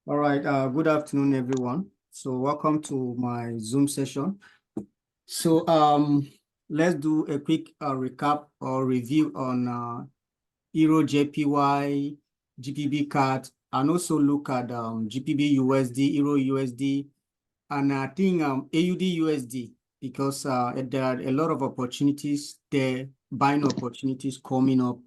All right, good afternoon, everyone. So welcome to my Zoom session. So let's do a quick recap or review on Euro JPY, GPB CAD, and also look at GPB USD, Euro USD, and I think AUD USD, because there are a lot of opportunities there, buying opportunities coming up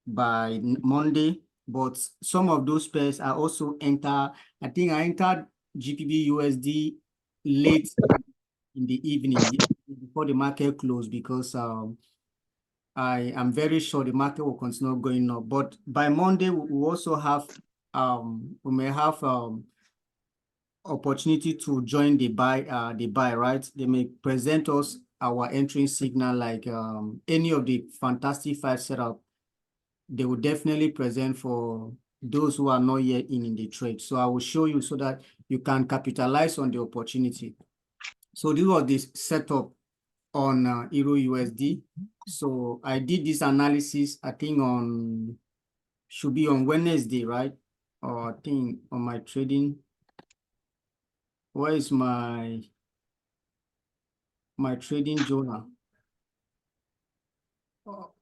by Monday. But some of those pairs I also I think I entered GPB USD late in the evening before the market closed, because I am very sure the market will continue going up. But by Monday, we also have we may have opportunity to join the buy, right? They may present us our entry signal like any of the fantastic five setup. They will definitely present for those who are not yet in the trade. So I will show you so that you can capitalize on the opportunity. So this was the setup on Euro USD. So I did this analysis, I think should be on Wednesday, right? Or I think on my trading. Where is my trading journal?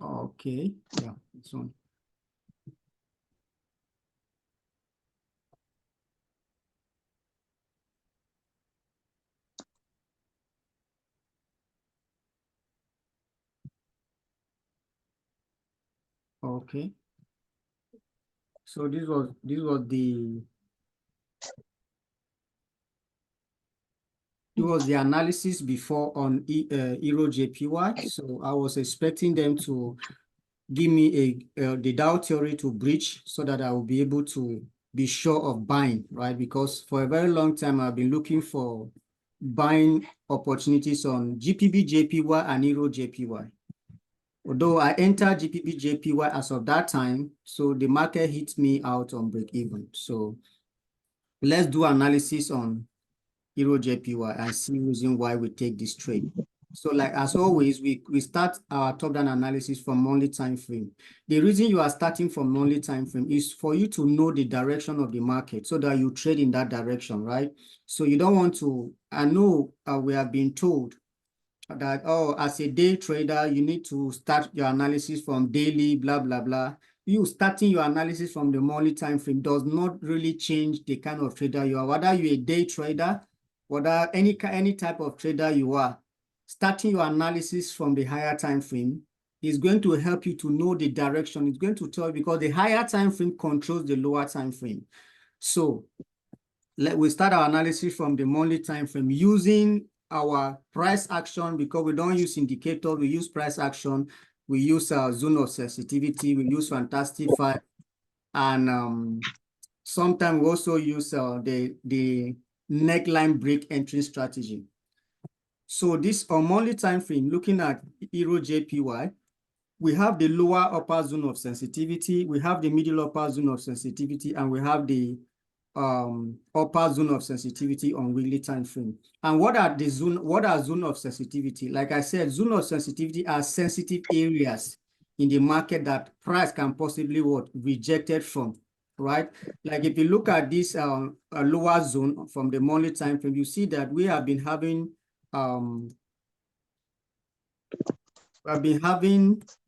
Okay, yeah, this one. Okay. So this was the analysis before on Euro JPY. So I was expecting them to give me the Dow theory to breach so that I will be able to be sure of buying, right? Because for a very long time, I've been looking for buying opportunities on GPB JPY and Euro JPY. Although I entered GPB JPY as of that time, so the market hit me out on break even. So let's do analysis on Euro JPY and see reason why we take this trade. So like as always, we start our top-down analysis from monthly time frame. The reason you are starting from monthly time frame is for you to know the direction of the market so that you trade in that direction, right? So you don't want to, I know we have been told that, oh, as a day trader, you need to start your analysis from daily, blah, blah, blah. You starting your analysis from the monthly time frame does not really change the kind of trader you are. Whether you're a day trader, whether any type of trader you are, starting your analysis from the higher time frame is going to help you to know the direction. It's going to tell you, because the higher time frame controls the lower time frame. So we start our analysis from the monthly time frame using our price action, because we don't use indicator, we use price action, we use our zone of sensitivity, we use fantastic five, and sometimes we also use the neckline break entry strategy. So this on monthly time frame, looking at Euro JPY, we have the lower upper zone of sensitivity, we have the middle upper zone of sensitivity, and we have the upper zone of sensitivity on weekly time frame. And what are zone of sensitivity? Like I said, zone of sensitivity are sensitive areas in the market that price can possibly rejected from, right? Like if you look at this lower zone from the monthly time frame, you see that we have been having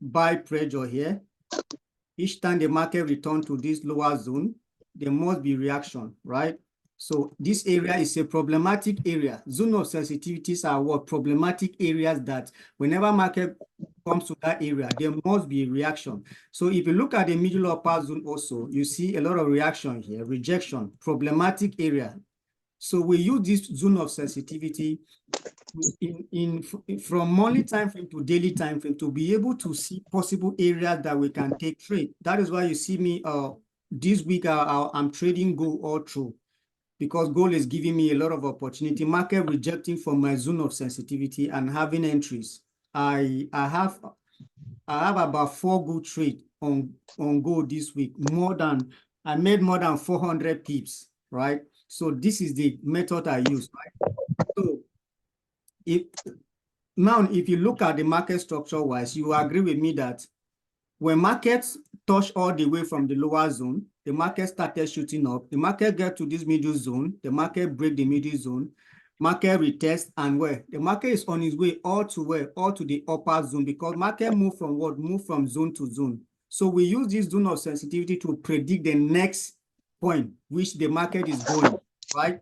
buy pressure here. Each time the market returns to this lower zone, there must be reaction, right? So this area is a problematic area. Zone of sensitivities are what problematic areas that whenever market comes to that area, there must be a reaction. So if you look at the middle upper zone also, you see a lot of reaction here, rejection, problematic area. So we use this zone of sensitivity from monthly time frame to daily time frame to be able to see possible areas that we can take trade. That is why you see me this week I'm trading gold all through, because gold is giving me a lot of opportunity. Market rejecting from my zone of sensitivity and having entries. I have about 4 good trades on gold this week. I made more than 400 pips, right? So this is the method I use, right? So if you look at the market structure wise, you agree with me that when markets touch all the way from the lower zone, the market started shooting up. The market get to this middle zone. The market break the middle zone. Market retest, and where the market is on its way all to where? All to the upper zone, because market move from what? Move from zone to zone. So we use this zone of sensitivity to predict the next point which the market is going, right?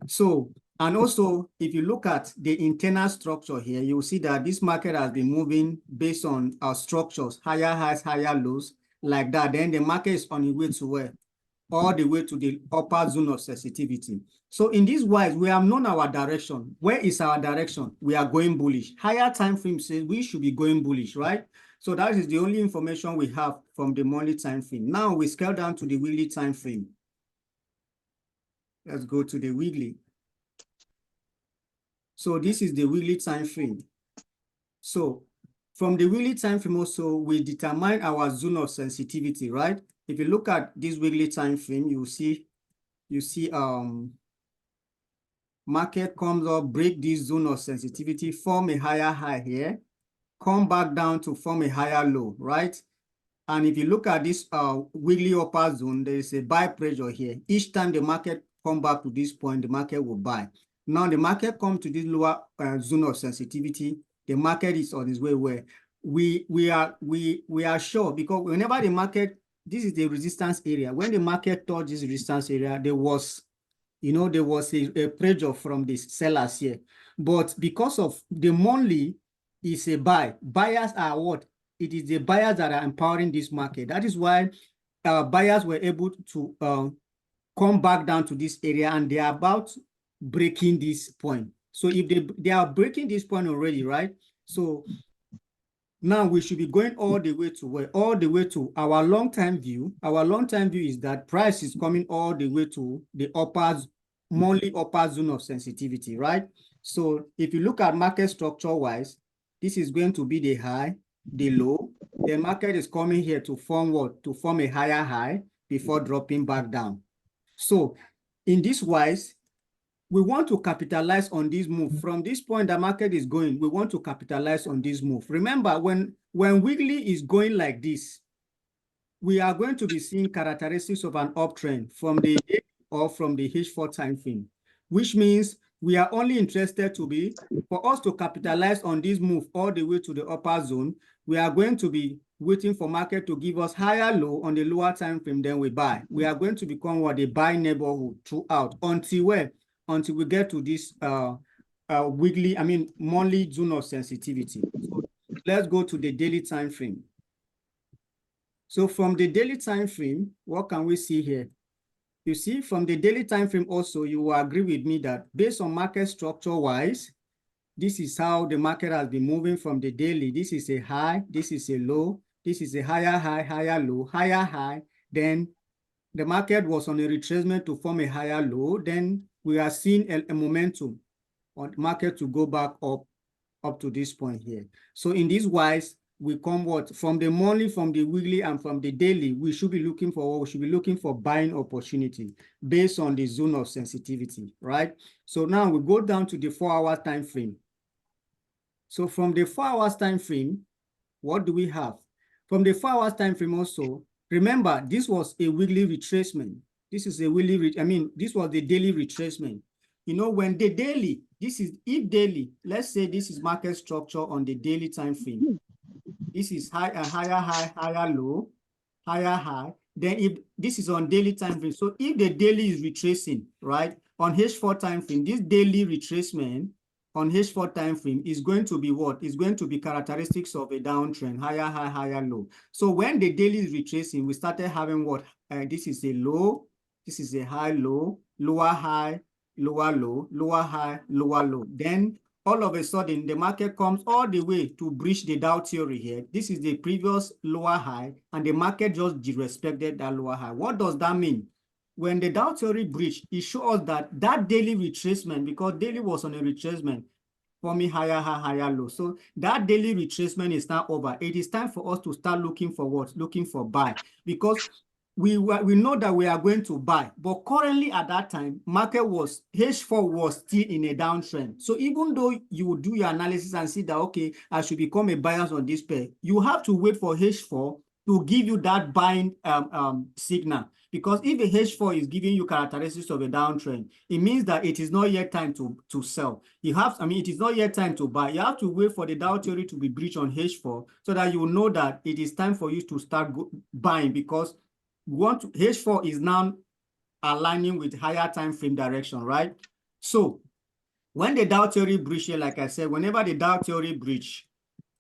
So, and also, if you look at the internal structure here, you'll see that this market has been moving based on our structures, higher highs, higher lows, like that. Then the market is on its way to where? All the way to the upper zone of sensitivity. So in this wise, we have known our direction. Where is our direction? We are going bullish. Higher time frame says we should be going bullish, right? So that is the only information we have from the monthly time frame. Now we scale down to the weekly time frame. Let's go to the weekly. So this is the weekly time frame. So from the weekly time frame also, we determine our zone of sensitivity, right? If you look at this weekly time frame, you see market comes up, break this zone of sensitivity, form a higher high here, come back down to form a higher low, right? And if you look at this weekly upper zone, there is a buy pressure here. Each time the market come back to this point, the market will buy. Now the market come to this lower zone of sensitivity, the market is on its way where we are sure, because whenever the market, this is the resistance area. When the market touched this resistance area, there was a pressure from the sellers here. But because of the monthly is a buy, buyers are what? It is the buyers that are empowering this market. That is why buyers were able to come back down to this area, and they are about breaking this point. So if they are breaking this point already, right? So now we should be going all the way to where? All the way to our long-term view. Our long-term view is that price is coming all the way to the monthly upper zone of sensitivity, right? So if you look at market structure-wise, this is going to be the high, the low. The market is coming here to form what? To form a higher high before dropping back down. So in this wise, we want to capitalize on this move. From this point the market is going, we want to capitalize on this move. Remember, when weekly is going like this, we are going to be seeing characteristics of an uptrend from the or from the H4 time frame, which means we are only interested to be, for us to capitalize on this move all the way to the upper zone, we are going to be waiting for market to give us higher low on the lower time frame, then we buy. We are going to become what? A buy neighborhood throughout until where? Until we get to this monthly zone of sensitivity. So let's go to the daily time frame. So from the daily time frame, what can we see here? You see, from the daily time frame also, you will agree with me that based on market structure-wise, this is how the market has been moving from the daily. This is a high, this is a low, this is a higher high, higher low, higher high. Then the market was on a retracement to form a higher low. Then we are seeing a momentum on the market to go back up to this point here. So in this wise, we come what? From the monthly, from the weekly, and from the daily, we should be looking for what? We should be looking for buying opportunity based on the zone of sensitivity, right? So now we go down to the 4-hour time frame. So from the 4 hours time frame, what do we have? From the 4 hours time frame also, remember, this was a weekly retracement. This is a weekly, this was the daily retracement. You know, when the daily, if daily, let's say this is market structure on the daily time frame. This is higher high, higher low, higher high. Then if this is on daily time frame, so if the daily is retracing, right, on H4 time frame, this daily retracement on H4 time frame is going to be what? Is going to be characteristics of a downtrend, higher high, higher low. So when the daily is retracing, we started having what? This is a low, this is a high low, lower high, lower low, lower high, lower low. Then all of a sudden, the market comes all the way to breach the Dow theory here. This is the previous lower high, and the market just disrespected that lower high. What does that mean? When the Dow theory breached, it shows us that daily retracement, because daily was on a retracement, forming higher high, higher low. So that daily retracement is now over. It is time for us to start looking for what? Looking for buy, because we know that we are going to buy, but currently at that time, market was, H4 was still in a downtrend. So even though you will do your analysis and see that, okay, I should become a buyer on this pair, you have to wait for H4 to give you that buying signal. Because if a H4 is giving you characteristics of a downtrend, it means that it is not yet time to sell. You have, it is not yet time to buy. You have to wait for the Dow theory to be breached on H4 so that you will know that it is time for you to start buying, because H4 is now aligning with higher time frame direction, right? So when the Dow theory breach here, like I said, whenever the Dow theory breach,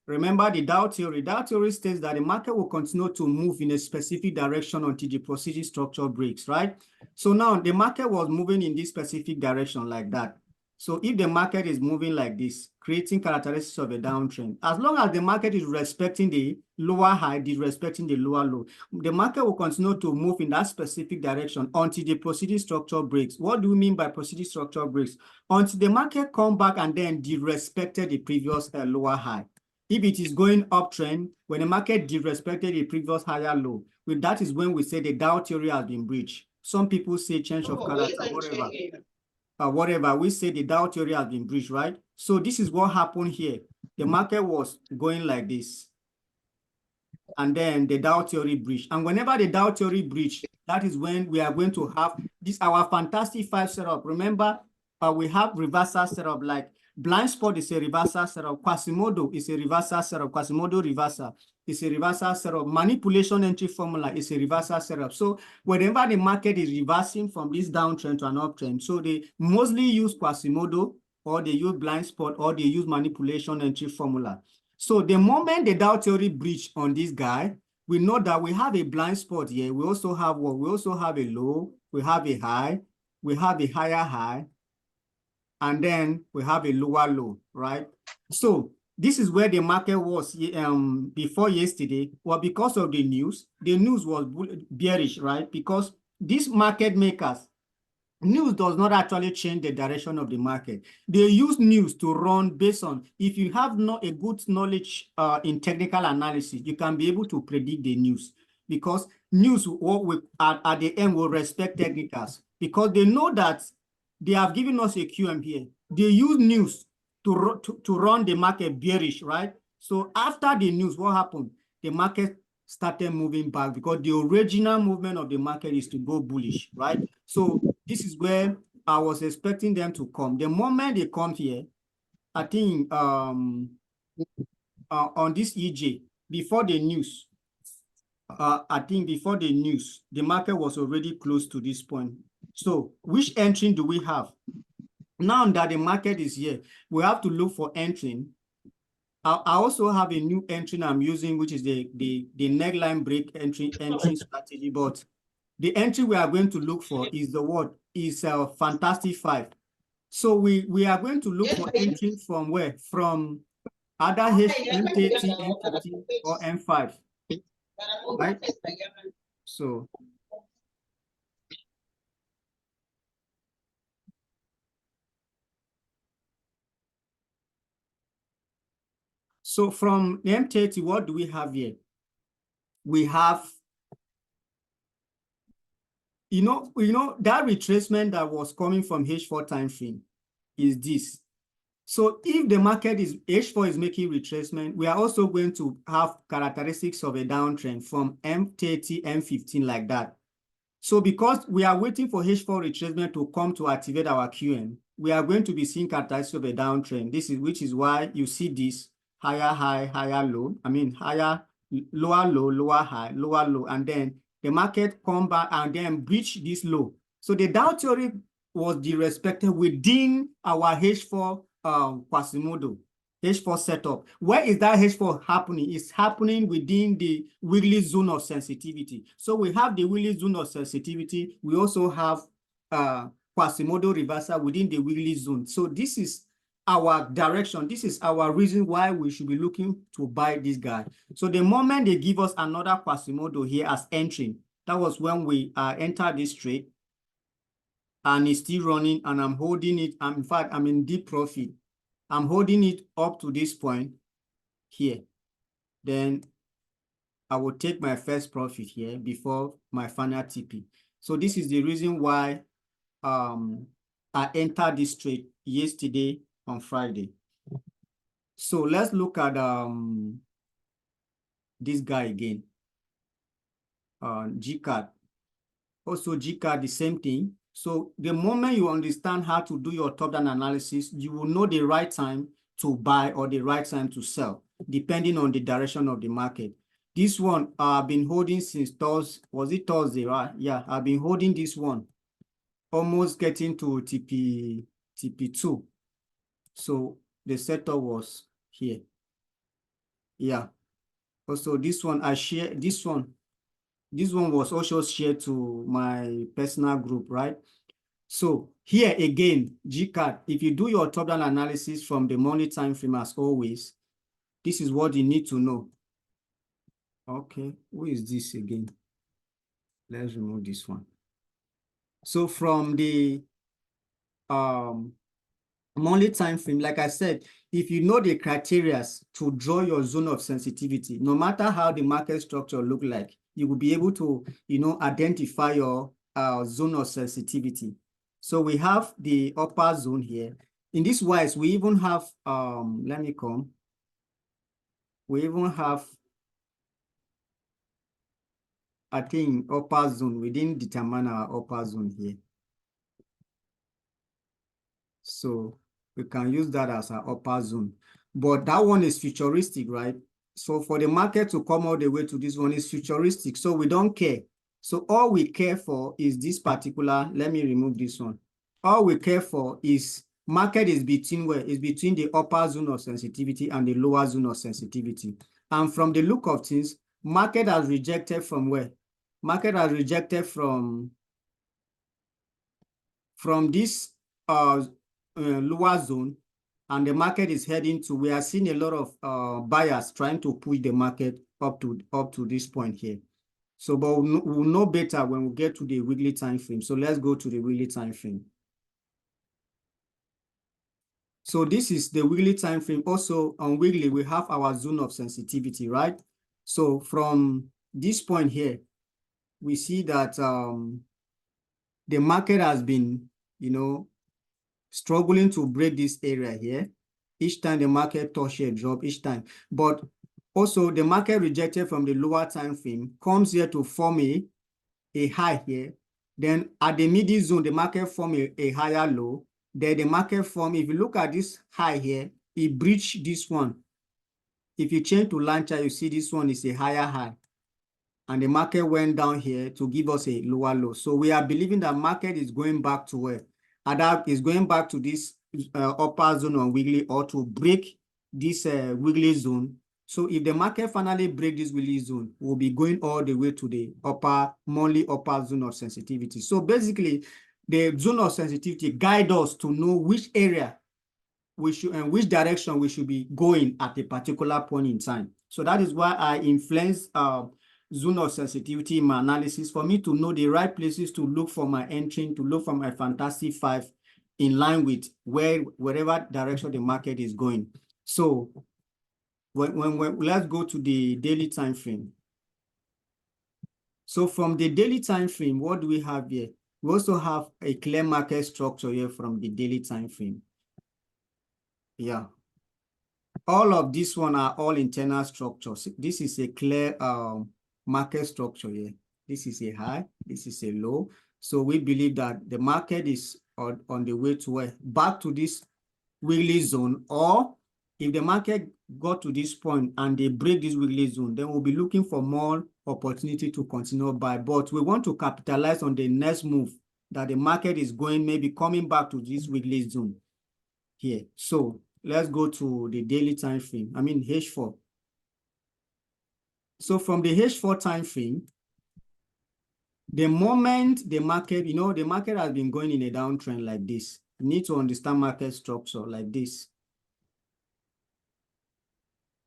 remember the Dow theory states that the market will continue to move in a specific direction until the preceding structure breaks, right? So now the market was moving in this specific direction like that. So if the market is moving like this, creating characteristics of a downtrend, as long as the market is respecting the lower high, disrespecting the lower low, the market will continue to move in that specific direction until the preceding structure breaks. What do we mean by preceding structure breaks? Until the market come back and then disrespected the previous lower high. If it is going uptrend, when the market disrespected the previous higher low, that is when we say the Dow theory has been breached. Some people say change of character, whatever. Whatever, we say the Dow theory has been breached, right? So this is what happened here. The market was going like this, and then the Dow theory breached. And whenever the Dow theory breached, that is when we are going to have this, our fantastic five setup. Remember, we have reversal setup, like blind spot is a reversal setup, Quasimodo is a reversal setup, Quasimodo reversal is a reversal setup, manipulation entry formula is a reversal setup. So whenever the market is reversing from this downtrend to an uptrend, so they mostly use Quasimodo, or they use blind spot, or they use manipulation entry formula. So the moment the Dow theory breach on this guy, we know that we have a blind spot here. We also have what? We also have a low, we have a high, we have a higher high, and then we have a lower low, right? So this is where the market was before yesterday. Well, because of the news was bearish, right? Because these market makers, news does not actually change the direction of the market. They use news to run based on, if you have not a good knowledge in technical analysis, you can be able to predict the news, because news at the end will respect technicals, because they know that they have given us a QM here. They use news to run the market bearish, right? So after the news, what happened? The market started moving back, because the original movement of the market is to go bullish, right? So this is where I was expecting them to come. The moment they come here, I think on this EJ, before the news, I think before the news, the market was already close to this point. So which entry do we have? Now that the market is here, we have to look for entry. I also have a new entry I'm using, which is the neckline break entry strategy. But the entry we are going to look for is the what? Is fantastic 5. So we are going to look for entry from where? From either M30, M50, or M5, right? So from the M30, what do we have here? We have, you know, that retracement that was coming from H4 time frame is this. So if the market is, H4 is making retracement, we are also going to have characteristics of a downtrend from M30, M15 like that. So because we are waiting for H4 retracement to come to activate our QM, we are going to be seeing characteristics of a downtrend. Which is why you see this higher high, higher low. I mean higher, lower low, lower high, lower low, and then the market come back and then breach this low. So the Dow theory was disrespected within our H4 Quasimodo, H4 setup. Where is that H4 happening? It's happening within the wiggly zone of sensitivity. So we have the wiggly zone of sensitivity. We also have Quasimodo reversal within the wiggly zone. So this is our direction. This is our reason why we should be looking to buy this guy. So the moment they give us another Quasimodo here as entry, that was when we entered this trade, and it's still running, and I'm holding it. In fact, I'm in deep profit. I'm holding it up to this point here. Then I will take my first profit here before my final TP. So this is the reason why I entered this trade yesterday on Friday. So let's look at this guy again. GCAD. Also GCAD, the same thing. So the moment you understand how to do your top-down analysis, you will know the right time to buy or the right time to sell, depending on the direction of the market. This one I've been holding since Thursday. Was it Thursday, right? Yeah, I've been holding this one, almost getting to TP2. So the setup was here. Yeah. Also, this one I share. This one was also shared to my personal group, right? So here again, GCAD, if you do your top-down analysis from the monthly time frame as always, this is what you need to know. Okay, who is this again? Let's remove this one. So from the monthly time frame, like I said, if you know the criteria to draw your zone of sensitivity, no matter how the market structure look like, you will be able to, identify your zone of sensitivity. So we have the upper zone here. In this wise, we even have, we even have, I think, upper zone. We didn't determine our upper zone here. So we can use that as our upper zone. But that one is futuristic, right? So for the market to come all the way to this one is futuristic. So we don't care. So all we care for is this particular, let me remove this one. All we care for is market is between where? Is between the upper zone of sensitivity and the lower zone of sensitivity. And from the look of things, market has rejected from where? Market has rejected from this lower zone, and the market is heading to, we are seeing a lot of buyers trying to push the market up to this point here. So, but we'll know better when we get to the weekly time frame. So let's go to the weekly time frame. So this is the weekly time frame. Also on weekly, we have our zone of sensitivity, right? So from this point here, we see that the market has been, struggling to break this area here. Each time the market touch a drop each time. But also the market rejected from the lower time frame comes here to form a high here. Then at the middle zone, the market form a higher low. Then the market form, if you look at this high here, it breached this one. If you change to line chart, you see this one is a higher high. And the market went down here to give us a lower low. So we are believing that market is going back to where? That is going back to this upper zone on weekly, or to break this weekly zone. So if the market finally break this weekly zone, we'll be going all the way to the monthly upper zone of sensitivity. So basically, the zone of sensitivity guide us to know which area we should and which direction we should be going at a particular point in time. So that is why I influence zone of sensitivity in my analysis, for me to know the right places to look for my entry, to look for my fantastic 5 in line with wherever direction the market is going. So when let's go to the daily time frame. So from the daily time frame, what do we have here? We also have a clear market structure here from the daily time frame. Yeah. All of this one are all internal structures. This is a clear market structure here. This is a high, this is a low. So we believe that the market is on the way to where? Back to this weekly zone, or if the market got to this point and they break this weekly zone, then we'll be looking for more opportunity to continue buy. But we want to capitalize on the next move that the market is going, maybe coming back to this weekly zone here. So let's go to the daily time frame. I mean H4. So from the H4 time frame, the moment the market, the market has been going in a downtrend like this, you need to understand market structure like this.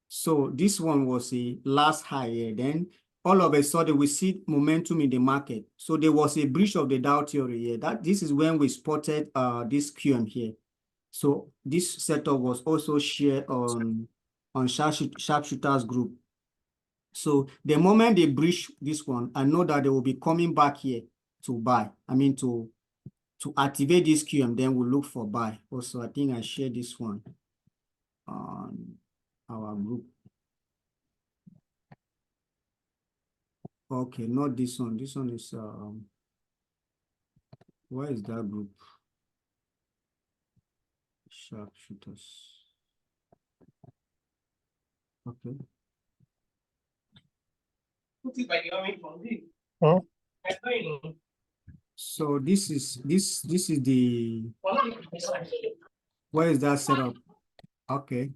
So this one was a last high here. Then all of a sudden we see momentum in the market. So there was a breach of the Dow theory here. This is when we spotted this QM here. So this setup was also shared on Sharpshooters group. So the moment they breach this one, I know that they will be coming back here to buy. I mean to activate this QM, then we'll look for buy. Also, I think I shared this one on our group. Okay, not this one. This one is where is that group? Sharpshooters. Okay. Huh? So this is the where is that setup? Okay.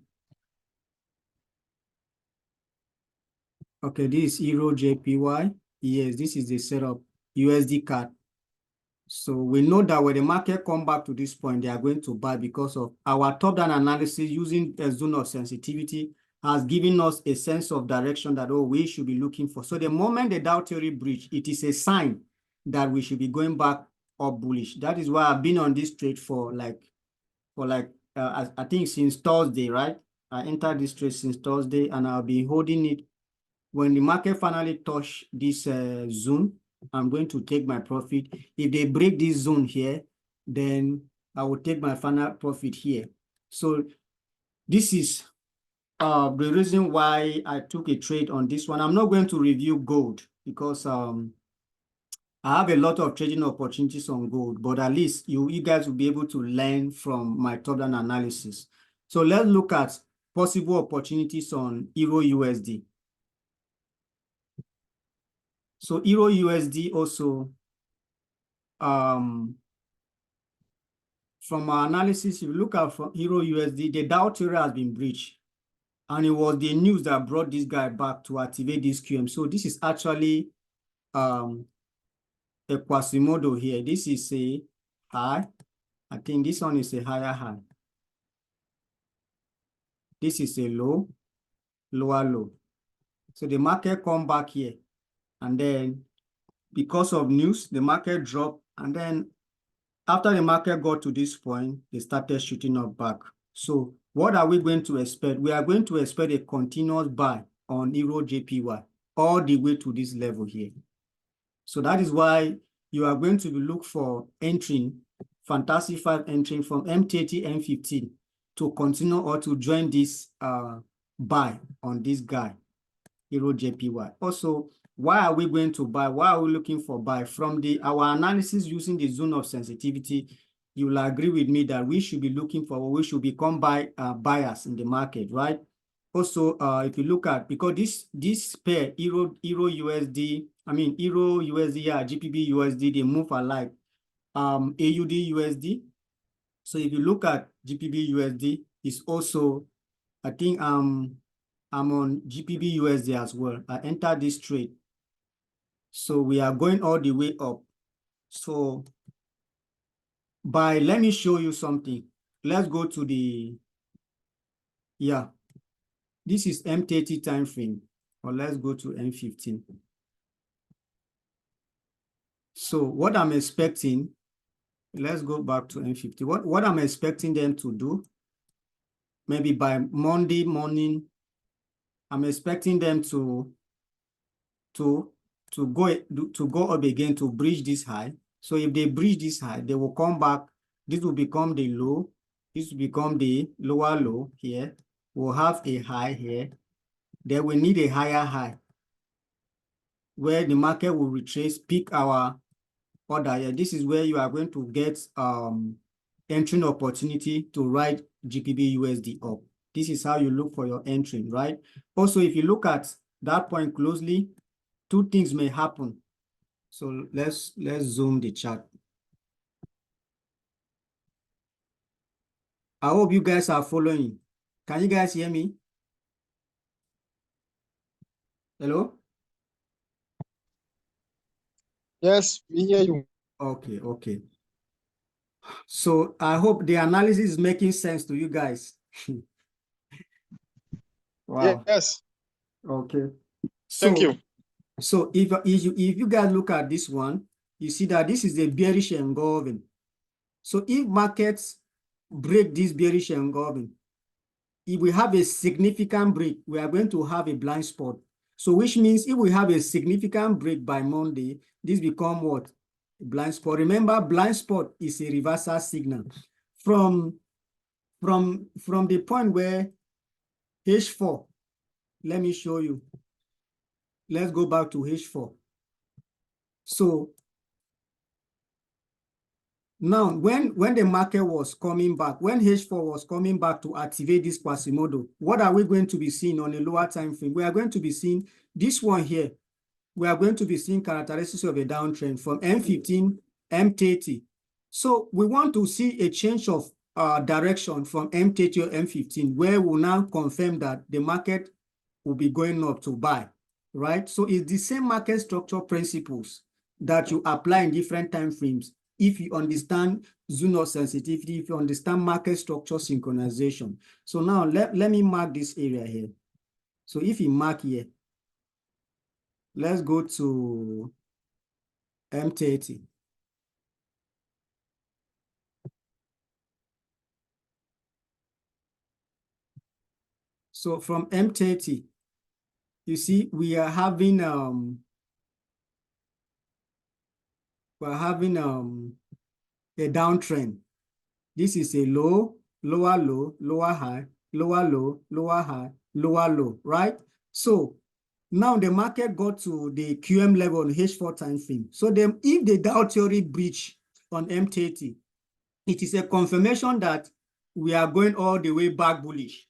Okay, this is Euro JPY. Yes, this is the setup USD card. So we know that when the market come back to this point, they are going to buy because of our top-down analysis using a zone of sensitivity has given us a sense of direction that, oh, we should be looking for. So the moment the Dow theory breach, it is a sign that we should be going back up bullish. That is why I've been on this trade for I think since Thursday, right? I entered this trade since Thursday and I'll be holding it. When the market finally touch this zone, I'm going to take my profit. If they break this zone here, then I will take my final profit here. So this is the reason why I took a trade on this one. I'm not going to review gold because I have a lot of trading opportunities on gold, but at least you guys will be able to learn from my top-down analysis. So let's look at possible opportunities on Euro USD. So Euro USD also, from our analysis, if you look at from Euro USD, the Dow theory has been breached. And it was the news that brought this guy back to activate this QM. So this is actually a Quasimodo here. This is a high. I think this one is a higher high. This is a low, lower low. So the market come back here. And then because of news, the market dropped. And then after the market got to this point, they started shooting up back. So what are we going to expect? We are going to expect a continuous buy on Euro JPY all the way to this level here. So that is why you are going to look for entering, Fantasy 5 entering from M30, M15 to continue or to join this buy on this guy, Euro JPY. Also, why are we going to buy? Why are we looking for buy? From our analysis using the zone of sensitivity, you will agree with me that we should be looking for, we should become buyers in the market, right? Also, if you look at, because this pair, Euro USD, Euro USD, yeah, GBP USD, they move alike. AUD USD. So if you look at GBP USD, it's also, I think I'm on GBP USD as well. I entered this trade. So we are going all the way up. So let me show you something. Let's go to this is M30 time frame, or let's go to M15. So what I'm expecting, let's go back to M50. What I'm expecting them to do, maybe by Monday morning, I'm expecting them to go up again to bridge this high. So if they bridge this high, they will come back. This will become the low. This will become the lower low here. We'll have a high here. Then we need a higher high where the market will retrace, pick our order here. This is where you are going to get entering opportunity to ride GBP USD up. This is how you look for your entry, right? Also, if you look at that point closely, two things may happen. So let's zoom the chart. I hope you guys are following. Can you guys hear me? Hello? Yes, we hear you. Okay. So I hope the analysis is making sense to you guys. Wow. Yes. Okay. Thank you. So if you guys look at this one, you see that this is a bearish engulfing. So if markets break this bearish engulfing, if we have a significant break, we are going to have a blind spot. So which means if we have a significant break by Monday, this become what? A blind spot. Remember, blind spot is a reversal signal. From the point where H4, let me show you. Let's go back to H4. So now, when the market was coming back, when H4 was coming back to activate this Quasimodo, what are we going to be seeing on a lower time frame? We are going to be seeing this one here. We are going to be seeing characteristics of a downtrend from M15, M30. So we want to see a change of direction from M30 or M15, where we'll now confirm that the market will be going up to buy, right? So it's the same market structure principles that you apply in different time frames. If you understand Zuno sensitivity, if you understand market structure synchronization. So now let me mark this area here. So if you mark here, let's go to M30. So from M30, you see we are having a downtrend. This is a low, lower low, lower high, lower low, lower high, lower low, right? So now the market got to the QM level on H4 time frame. So then if the Dow theory breach on M30, it is a confirmation that we are going all the way back bullish.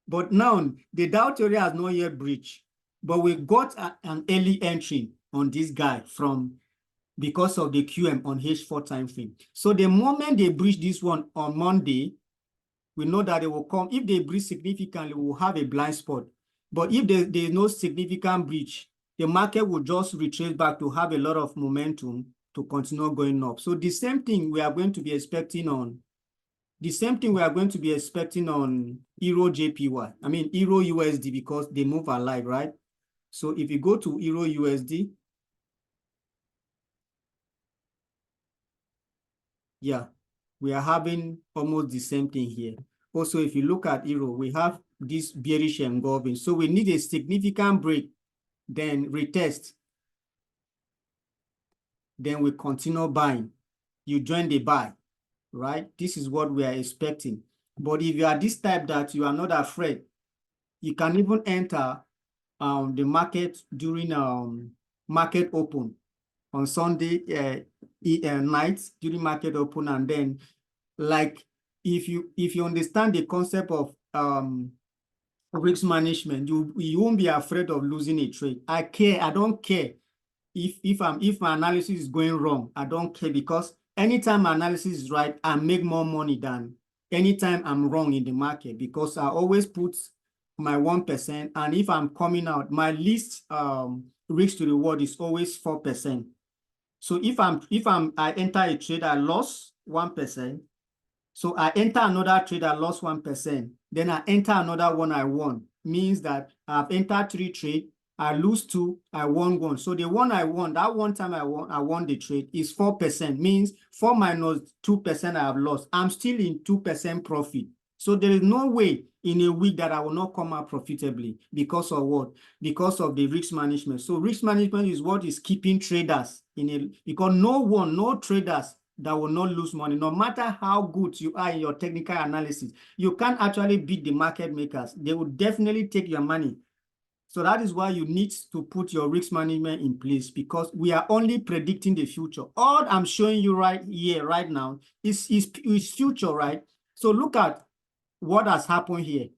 But now the Dow theory has not yet breached, but we got an early entry on this guy because of the QM on H4 time frame. So the moment they breach this one on Monday, we know that they will come. If they breach significantly, we will have a blind spot. But if there is no significant breach, the market will just retrace back to have a lot of momentum to continue going up. So the same thing we are going to be expecting on Euro JPY. I mean Euro USD, because they move alike, right? So if you go to Euro USD, yeah, we are having almost the same thing here. Also, if you look at Euro, we have this bearish engulfing. So we need a significant break, then retest. Then we continue buying. You join the buy, right? This is what we are expecting. But if you are this type that you are not afraid, you can even enter the market during market open on Sunday night during market open, and then like if you understand the concept of risk management, you won't be afraid of losing a trade. I don't care if my analysis is going wrong. I don't care, because anytime my analysis is right, I make more money than anytime I'm wrong in the market, because I always put my 1%, and if I'm coming out, my least risk to reward is always 4%. So if I enter a trade, I lost 1%. So I enter another trade, I lost 1%. Then I enter another one, I won. Means that I've entered 3 trades, I lose 2, I won 1. So the one I won, that one time I won the trade is 4%. Means 4 minus 2% I have lost. I'm still in 2% profit. So there is no way in a week that I will not come out profitably. Because of what? Because of the risk management. So risk management is what is keeping traders because no traders that will not lose money. No matter how good you are in your technical analysis, you can't actually beat the market makers. They will definitely take your money. So that is why you need to put your risk management in place, because we are only predicting the future. All I'm showing you right here, right now, is future, right? So look at what has happened here.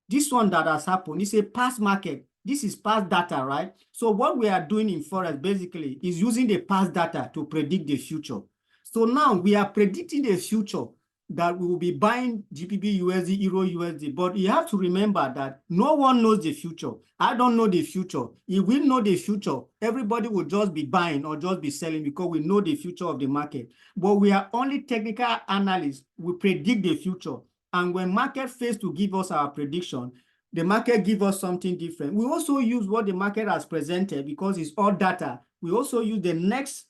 This one that has happened is a past market. This is past data, right? So what we are doing in Forex basically is using the past data to predict the future. So now we are predicting the future that we will be buying GBP USD, Euro USD. But you have to remember that no one knows the future. I don't know the future. If we know the future, everybody will just be buying or just be selling, because we know the future of the market. But we are only technical analysts. We predict the future. And when market fails to give us our prediction, the market gives us something different. We also use what the market has presented, because it's all data. We also use the next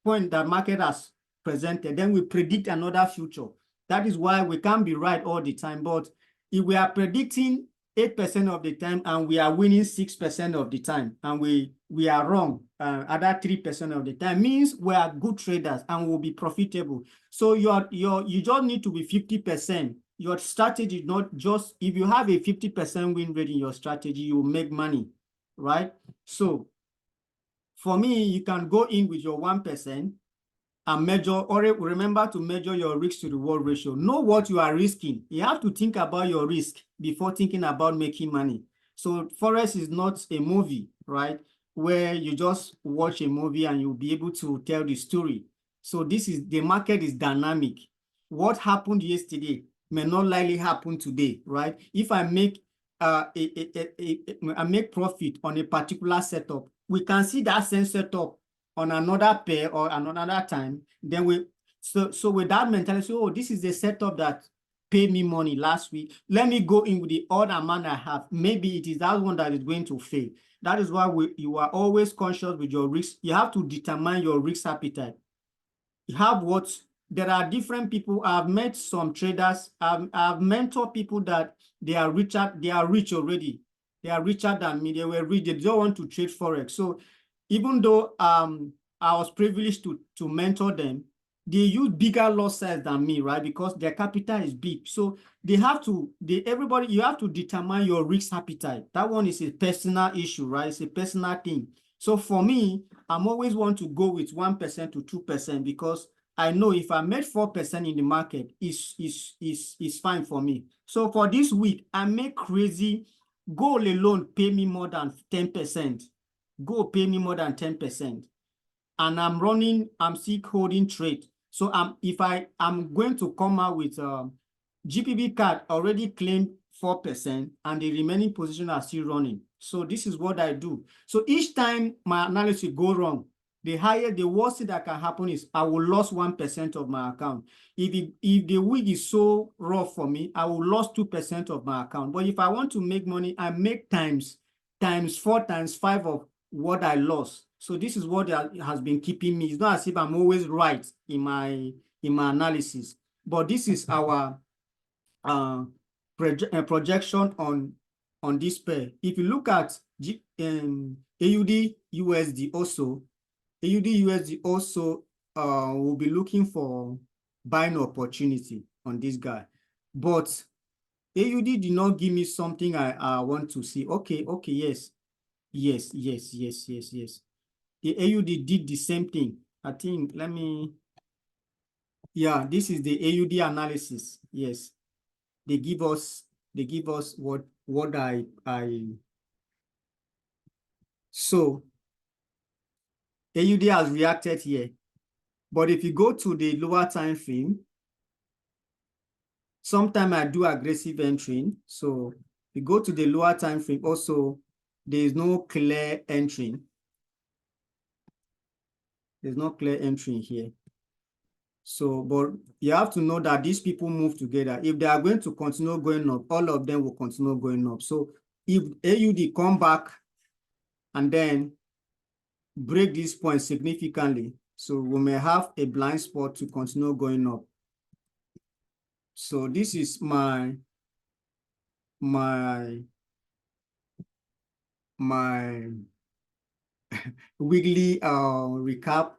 point that market has presented. Then we predict another future. That is why we can't be right all the time. But if we are predicting 8% of the time and we are winning 6% of the time, and we are wrong other 3% of the time, means we are good traders and will be profitable. So you just need to be 50%. Your strategy, not just, if you have a 50% win rate in your strategy, you will make money, right? So for me, you can go in with your 1% and measure, or remember to measure your risk to reward ratio. Know what you are risking. You have to think about your risk before thinking about making money. So Forex is not a movie, right? Where you just watch a movie and you'll be able to tell the story. So the market is dynamic. What happened yesterday may not likely happen today, right? If I make I make profit on a particular setup, we can see that same setup on another pair or another time. Then so with that mentality, oh, this is the setup that paid me money last week. Let me go in with the odd amount I have. Maybe it is that one that is going to fail. That is why you are always conscious with your risk. You have to determine your risk appetite. You have there are different people. I've met some traders. I've mentored people that they are rich already. They are richer than me. They were rich. They don't want to trade Forex. So even though I was privileged to mentor them, they use bigger lot size than me, right? Because their capital is big. So you have to determine your risk appetite. That one is a personal issue, right? It's a personal thing. So for me, I'm always want to go with 1% to 2% because I know if I made 4% in the market, is fine for me. So for this week, I make crazy. Gold alone pay me more than 10%. Gold pay me more than 10%. And I'm still holding trade. So if I'm going to come out with GPB card already claimed 4% and the remaining position are still running. So this is what I do. So each time my analysis go wrong, the worst thing that can happen is I will lose 1% of my account. If the week is so rough for me, I will lose 2% of my account. But if I want to make money, I make times 4 times 5 of what I lost. So this is what has been keeping me. It's not as if I'm always right in my analysis, but this is our projection on this pair. If you look at AUD USD also, AUD USD also will be looking for buying opportunity on this guy, but AUD did not give me something I want to see. Okay, yes. Yes. The AUD did the same thing. I think, yeah, this is the AUD analysis. Yes. They give us what so AUD has reacted here. But if you go to the lower time frame, sometimes I do aggressive entering. So if you go to the lower time frame, also there is no clear entry. There's no clear entry here. So, but you have to know that these people move together. If they are going to continue going up, all of them will continue going up. So if AUD come back and then break this point significantly, so we may have a blind spot to continue going up. So this is my weekly recap.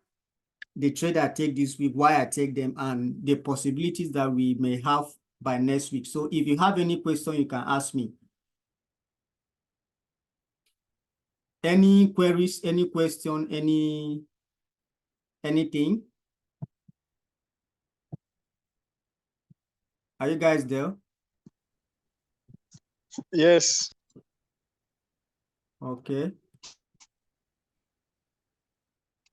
The trade I take this week, why I take them, and the possibilities that we may have by next week. So if you have any question, you can ask me. Any queries, any question, anything? Are you guys there? Yes. Okay.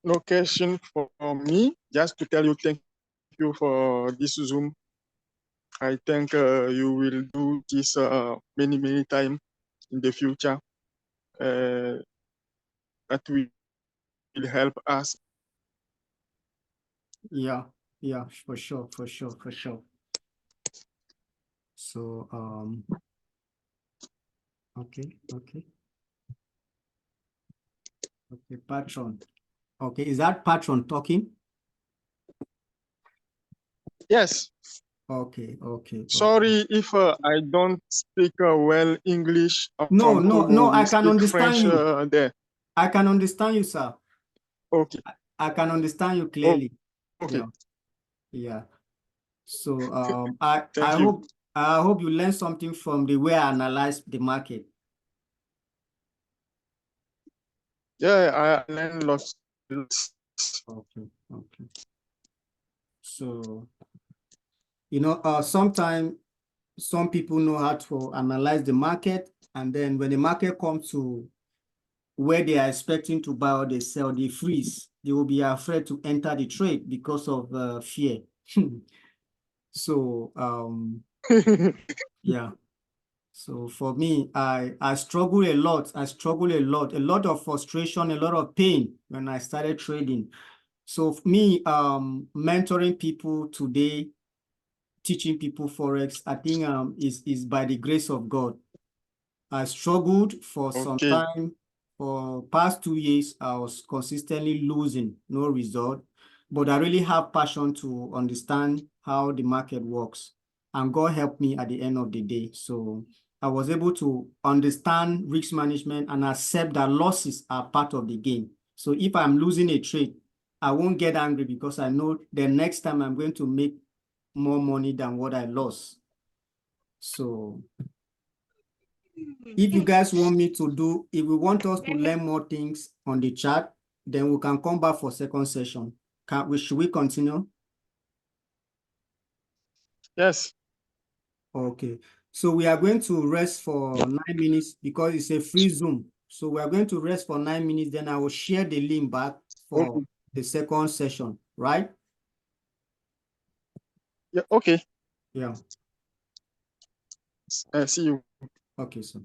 No question for me. Just to tell you, thank you for this Zoom. I think you will do this many times in the future. That will help us. Yeah, for sure. So okay, patron. Okay, is that patron talking? Yes. Okay. Sorry if I don't speak well English. No, From Togo, I we can speak understand French you. there. I can understand you, sir. Okay. I can understand you clearly. Okay. Yeah. So Thank you. I hope you learned something from the way I analyze the market. Yeah, I learned lots. Okay, okay. So, sometimes some people know how to analyze the market, and then when the market comes to where they are expecting to buy or they sell, they freeze. They will be afraid to enter the trade because of fear. So, yeah. So for me, I struggle a lot. I struggle a lot of frustration, a lot of pain when I started trading. So for me, mentoring people today, teaching people Forex, I think is by the grace of God. I struggled for some Okay. time. For past 2 years, I was consistently losing, no result. But I really have passion to understand how the market works. And God helped me at the end of the day. So I was able to understand risk management and accept that losses are part of the game. So if I'm losing a trade, I won't get angry because I know the next time I'm going to make more money than what I lost. So if you guys want me to do, if we want us to learn more things on the chat, then we can come back for second session. Should we continue? Yes. Okay. So we are going to rest for 9 minutes because it's a free Zoom. So we are going to rest for 9 minutes. Then I will share the link back for Okay. the second session, right? Yeah. Okay. Yeah. See you. Okay, so.